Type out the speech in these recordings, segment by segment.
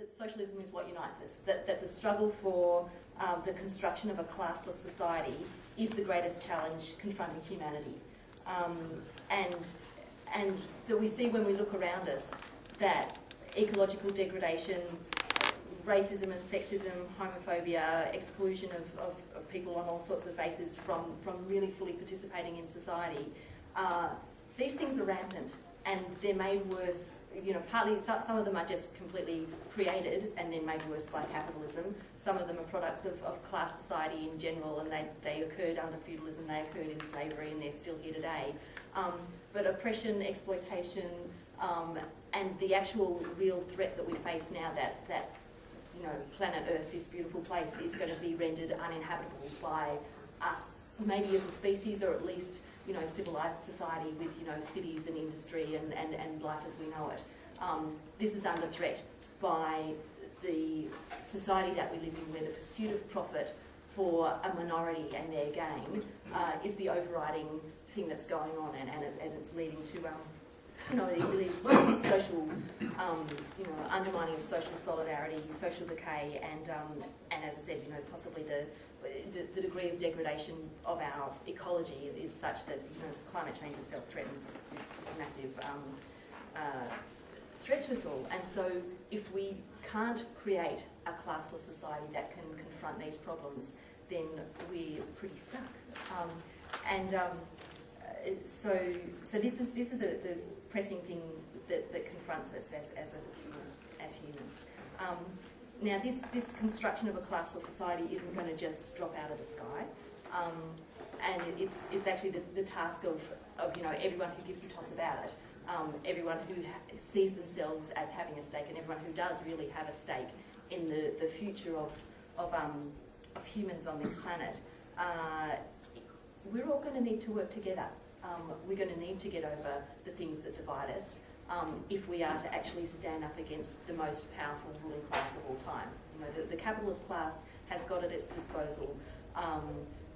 that socialism is what unites us, that the struggle for the construction of a classless society is the greatest challenge confronting humanity. And that we see when we look around us that ecological degradation, racism and sexism, homophobia, exclusion of people on all sorts of bases from really fully participating in society, these things are rampant, and they're made worse. You know, partly some of them are just completely created and then made worse by capitalism. Some of them are products of class society in general, and they occurred under feudalism, they occurred in slavery, and they're still here today. But oppression, exploitation, and the actual real threat that we face now, that you know, planet Earth, this beautiful place, is going to be rendered uninhabitable by us, maybe as a species, or at least, you know, civilised society with, you know, cities and industry and life as we know it. This is under threat by the society that we live in, where the pursuit of profit for a minority and their gain is the overriding thing that's going on, and it's leading to it leads to social, undermining of social solidarity, social decay, and as I said, you know, possibly the degree of degradation of our ecology is such that, you know, climate change itself threatens this massive threat to us all. And so, if we can't create a classless society that can confront these problems, then we're pretty stuck. So this is the pressing thing that confronts us as humans. Now, this construction of a classless society isn't going to just drop out of the sky, and it's actually the task of you know, everyone who gives a toss about it, everyone who sees themselves as having a stake, and everyone who does really have a stake in the future of humans on this planet. We're all going to need to work together. We're going to need to get over the things that divide us if we are to actually stand up against the most powerful ruling class of all time. You know, the capitalist class has got at its disposal,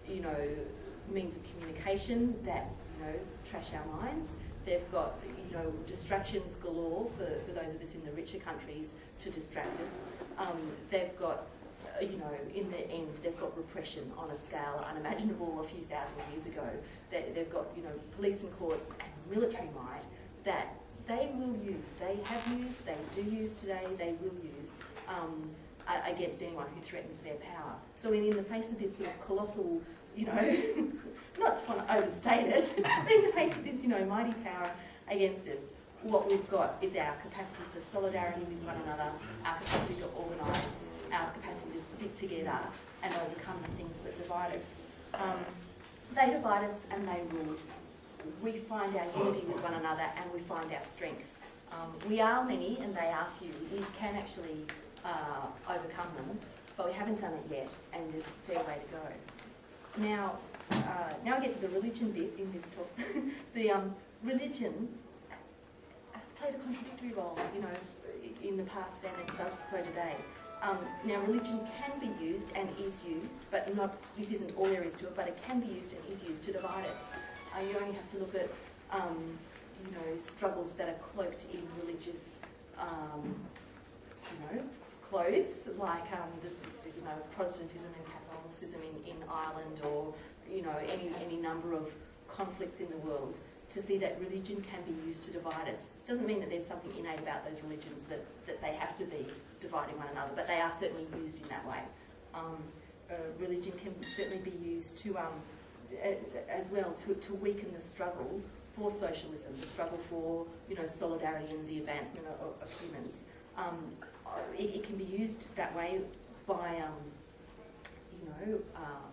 you know, means of communication that, you know, trash our minds. They've got, you know, distractions galore for those of us in the richer countries to distract us. They've got, you know, in the end, they've got repression on a scale unimaginable a few thousand years ago. They've got, you know, police and courts and military might that they will use, they have used, they do use today, they will use against anyone who threatens their power. So in the face of this sort of colossal, you know, not to want to overstate it, but in the face of this, you know, mighty power against us, what we've got is our capacity for solidarity with one another, our capacity to organise, our capacity to stick together and overcome the things that divide us. They divide us and they rule. We find our unity with one another and we find our strength. We are many and they are few. We can actually overcome them, but we haven't done it yet, and there's a fair way to go. Now I get to the religion bit in this talk. The religion has played a contradictory role, you know, in the past, and it does so today. Now, religion can be used and is used, but not. This isn't all there is to it, but it can be used and is used to divide us. You only have to look at, you know, struggles that are cloaked in religious, you know, clothes, like this, you know, Protestantism and Catholicism in Ireland, or, you know, any number of conflicts in the world, to see that religion can be used to divide us. Doesn't mean that there's something innate about those religions that they have to be dividing one another, but they are certainly used in that way. Religion can certainly be used to, as well, to weaken the struggle for socialism, the struggle for, you know, solidarity and the advancement of humans. It can be used that way by, you know,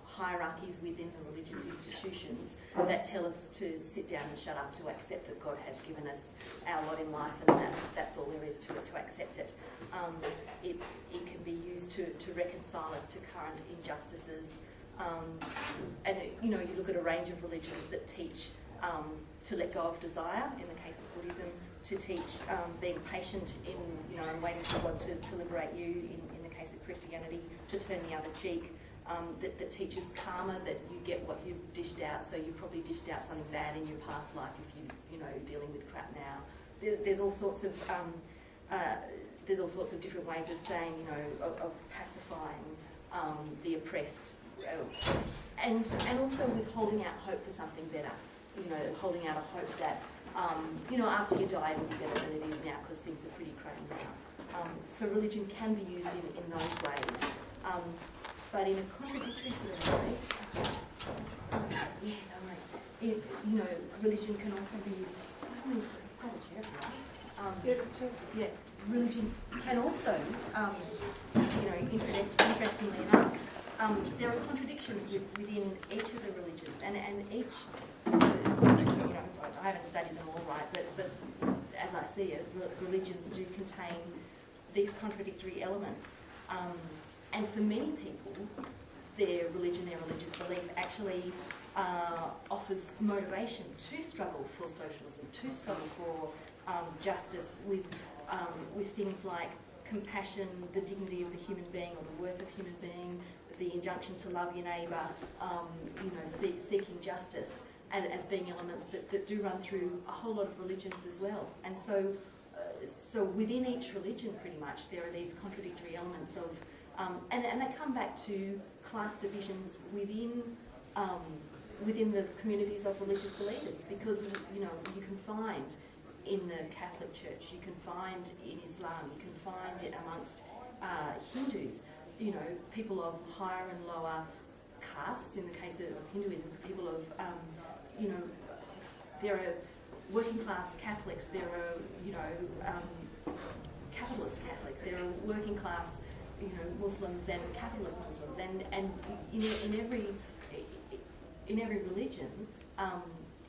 hierarchies within the religious institutions that tell us to sit down and shut up, to accept that God has given us our lot in life, and that's all there is to it, to accept it. It can be used to reconcile us to current injustices. And, you know, you look at a range of religions that teach to let go of desire, in the case of Buddhism, to teach being patient in, you know, and waiting for God to liberate you, in the case of Christianity, to turn the other cheek. That teaches karma, that you get what you've dished out, so you probably dished out something bad in your past life if you know, dealing with crap now. There's all sorts of there's all sorts of different ways of saying, you know, of pacifying the oppressed, and also with holding out hope for something better. You know, holding out a hope that, you know, after you die it will be better than it is now because things are pretty crazy now. So religion can be used in those ways, but in a contradictory sort of way. You know, religion can also be used. Yeah, religion can also, you know, interestingly enough, there are contradictions within each of the religions, and each, you know, I haven't studied them all right, but as I see it, religions do contain these contradictory elements, and for many people, their religion, their religious belief actually offers motivation to struggle for socialism, to struggle for justice with things like compassion, the dignity of the human being or the worth of human being, the injunction to love your neighbour, you know, seeking justice, and as being elements that do run through a whole lot of religions as well. And so within each religion, pretty much, there are these contradictory elements of, and they come back to class divisions within the communities of religious believers, because, you know, you can find in the Catholic Church, you can find in Islam, you can find it amongst Hindus, you know, people of higher and lower castes, in the case of Hinduism, people of, you know, there are working class Catholics, there are, you know, capitalist Catholics, there are working class, you know, Muslims and capitalist Muslims, and in every religion,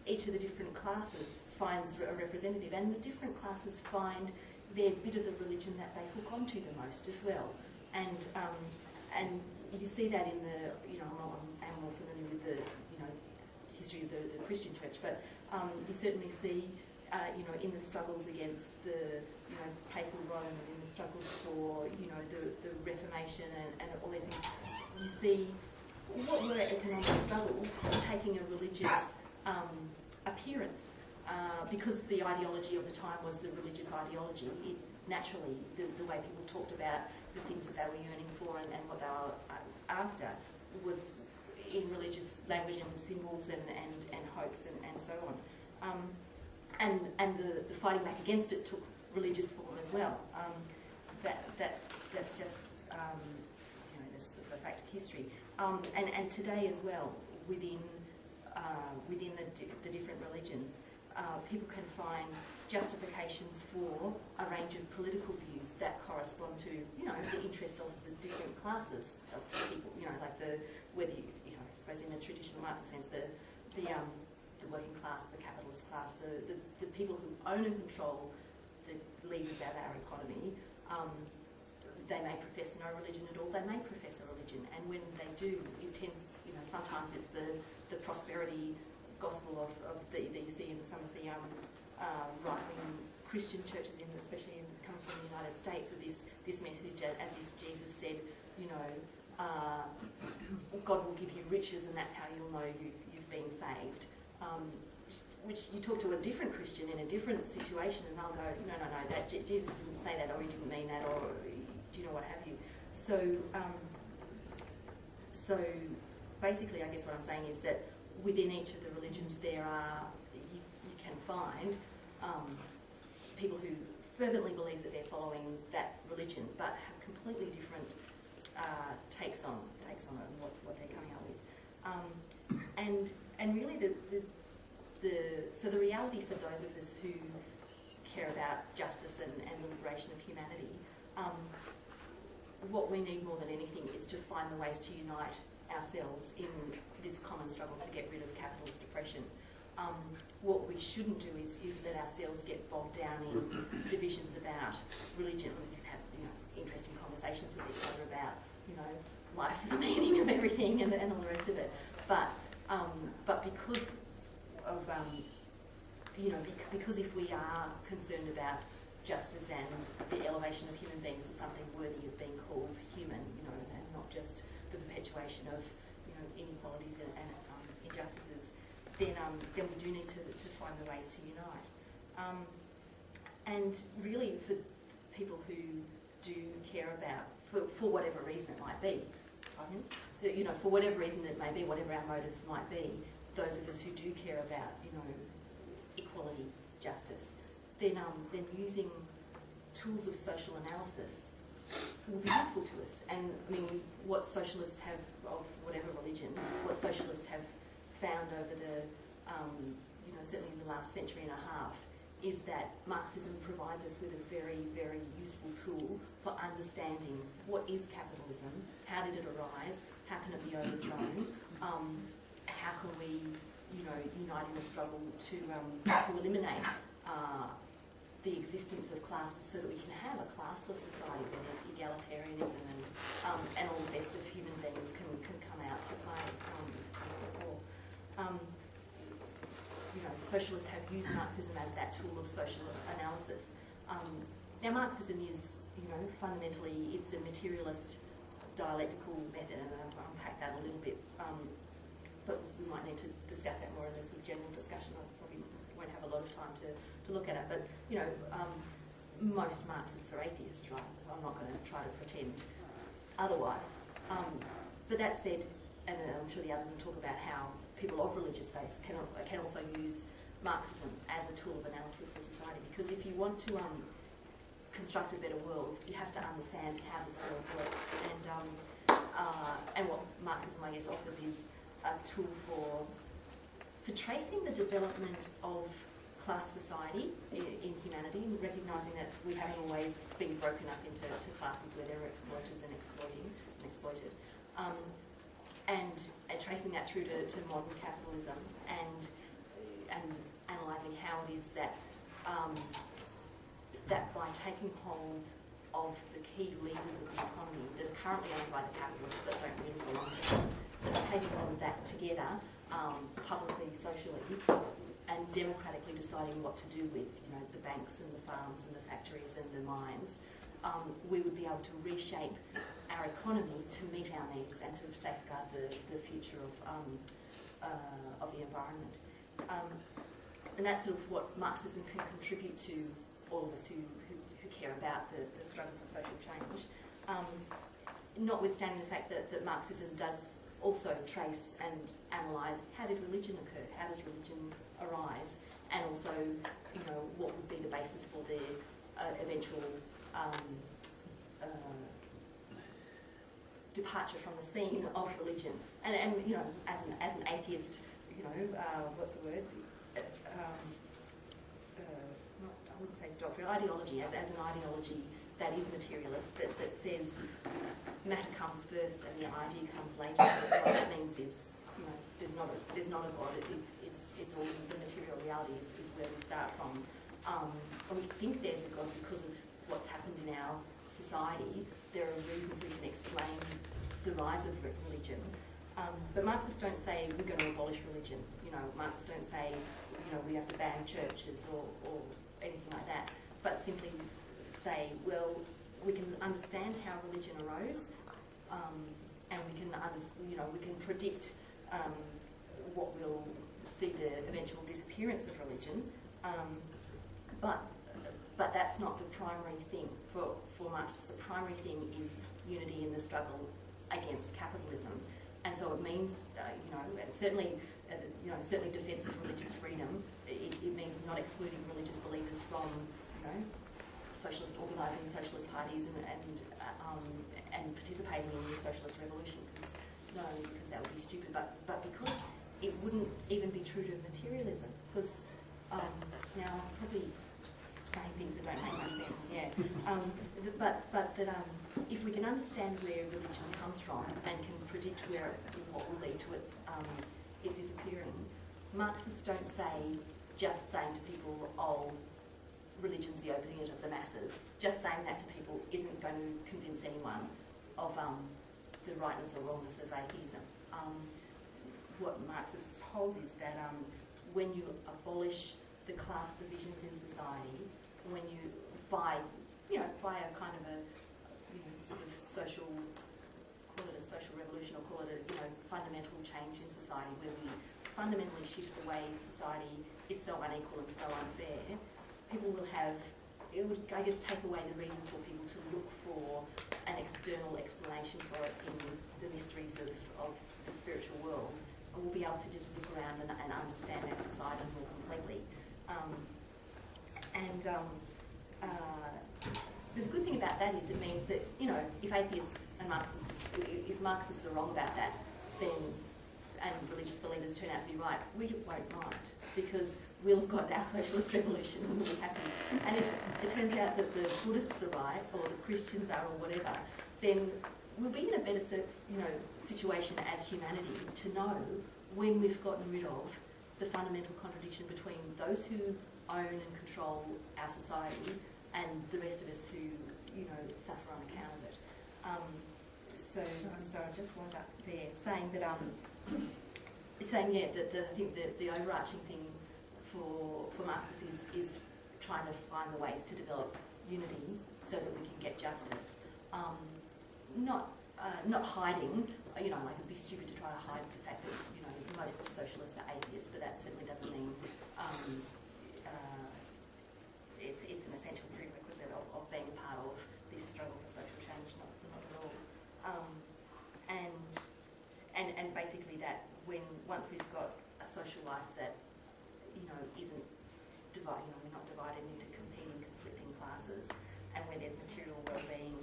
each of the different classes finds a representative, and the different classes find their bit of the religion that they hook onto the most as well. And you see that in the, you know, I'm more familiar with the, you know, history of the Christian church, but you certainly see, you know, in the struggles against the, you know, papal Rome, and in the struggles for, you know, the Reformation and all these things, you see what were economic struggles taking a religious appearance, because the ideology of the time was the religious ideology. It naturally, the way people talked about the things that they were yearning for and what they were after was in religious language and symbols and hopes and so on. And the fighting back against it took religious form as well. That's just, you know, this sort of a fact of history. And today as well, within the different religions, people can find justifications for a range of political views that correspond to, you know, the interests of the different classes of people. You know, like whether you know, I suppose in the traditional Marxist sense, the working class, the capitalist class, the people who own and control the levers of our economy. They may profess no religion at all. They may profess a religion, and when they do, it tends, you know, sometimes it's the prosperity gospel of that you see in some of the right-wing Christian churches, especially coming from the United States, of this message as if Jesus said, you know, God will give you riches, and that's how you'll know you've been saved. Which you talk to a different Christian in a different situation, and they'll go, no, that Jesus didn't say that, or he didn't mean that, or you know, what have you. So basically, I guess what I'm saying is that within each of the religions, there are you can find people who fervently believe that they're following that religion, but have completely different takes on it and what they're coming up with. And really, so the reality for those of us who care about justice and the liberation of humanity, what we need more than anything is to find the ways to unite ourselves in this common struggle to get rid of capitalist oppression. What we shouldn't do is let ourselves get bogged down in divisions about religion. We can have, you know, interesting conversations with each other about, you know, life, the meaning of everything, and all the rest of it. But because of you know, because if we are concerned about justice and the elevation of human beings to something worthy of being called human, you know, and not just the perpetuation of, you know, inequalities and injustices, then we do need to find the ways to unite. And really, for people who for whatever reason it might be. You know, for whatever reason it may be, whatever our motives might be, those of us who do care about, you know, equality, justice, then using tools of social analysis will be useful to us. And I mean, what socialists have, of whatever religion, what socialists have found over the, you know, certainly in the last century and a half, is that Marxism provides us with a very, very useful tool for understanding what is capitalism, how did it arise, how can it be overthrown, how can we, you know, unite in a struggle to eliminate the existence of classes so that we can have a classless society where there's egalitarianism and all the best of human beings can come out to play. You know, socialists have used Marxism as that tool of social analysis. Now, Marxism is, you know, fundamentally, it's a materialist dialectical method, and I'll unpack that a little bit, but we might need to discuss that more in this general discussion. I probably won't have a lot of time to look at it, but, you know, most Marxists are atheists, right? I'm not going to try to pretend otherwise. But that said, and I'm sure the others will talk about how people of religious faith can also use Marxism as a tool of analysis for society, because if you want to construct a better world, you have to understand how this world works. And what Marxism, I guess, offers is a tool for tracing the development of class society in humanity, and recognising that we haven't always been broken up into classes where there are exploiters and exploited. And tracing that through to modern capitalism, and analysing how it is that that by taking hold of the key levers of the economy that are currently owned by the capitalists but don't really belong to them, that are taking all of that together, publicly, socially, and democratically deciding what to do with, you know, the banks and the farms and the factories and the mines, we would be able to reshape our economy to meet our needs and to safeguard the future of the environment. And that's sort of what Marxism can contribute to all of us who care about the struggle for social change. Notwithstanding the fact that Marxism does also trace and analyse how did religion occur, how does religion arise, and also, you know, what would be the basis for the eventual departure from the scene of religion. And you know, as an atheist, you know, what's the word? I wouldn't say doctrine, ideology, as an ideology that is materialist, that says matter comes first and the idea comes later. What that means is, you know, there's not a God. It's all the material reality is where we start from. And we think there's a God because of what's happened in our society. There are reasons we can explain the rise of religion. But Marxists don't say we're going to abolish religion. You know, Marxists don't say, you know, we have to ban churches or anything like that, but simply say, well, we can understand how religion arose, and we can we can predict what will see the eventual disappearance of religion, but that's not the primary thing for Marxists. The primary thing is unity in the struggle against capitalism, and so it means certainly defence of religious freedom. It means not excluding religious believers from socialist organising, socialist parties, and participating in the socialist revolution. Not only because that would be stupid, but because it wouldn't even be true to materialism. Because now I'm probably saying things that don't make much sense. Yeah, but that if we can understand where religion comes from and can predict what will lead to it disappearing, Marxists don't just saying to people, oh, religion's the opening of the masses. Just saying that to people isn't going to convince anyone of the rightness or wrongness of atheism. What Marxists hold is that when you abolish the class divisions in society, when you by a kind of a sort of social, call it a social revolution or call it a fundamental change in society, where we fundamentally shift the way society is so unequal and so unfair, people will have, it would, I guess, take away the reason for people to look for an external explanation searching for it in the mysteries of the spiritual world, we'll be able to just look around and understand our society more completely. The good thing about that is it means that, you know, if atheists and Marxists, if Marxists are wrong about that, then, and religious believers turn out to be right, we won't mind, because we'll have got our socialist revolution and we'll be happy. And if it turns out that the Buddhists are right, or the Christians are, or whatever, then we'll be in a better situation as humanity to know when we've gotten rid of the fundamental contradiction between those who own and control our society and the rest of us who, you know, suffer on account of it. So I just wound up there saying that, that I think the overarching thing for Marxists is trying to find the ways to develop unity so that we can get justice. Not hiding, you know, like it'd be stupid to try to hide the fact that, you know, most socialists are atheists, but that certainly doesn't mean it's an essential prerequisite of being a part of this struggle for social change, not at all. And basically that once we've got a social life that, you know, isn't divided, you know, we're not divided into competing, conflicting classes, and where there's material well-being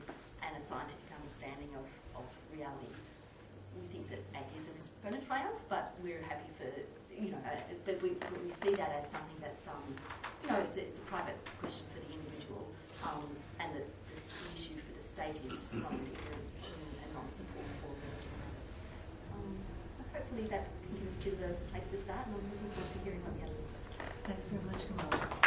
and a scientific understanding of reality, we think that atheism is going to triumph, but we're happy for, you know, but we see that as something that's, you know, it's a private question for the individual, and the issue for the state is non-interference and non-support for religious matters. Hopefully that gives us a bit of a place to start, and I'm looking forward to hearing what the others have to say. Thanks very much, Kamala.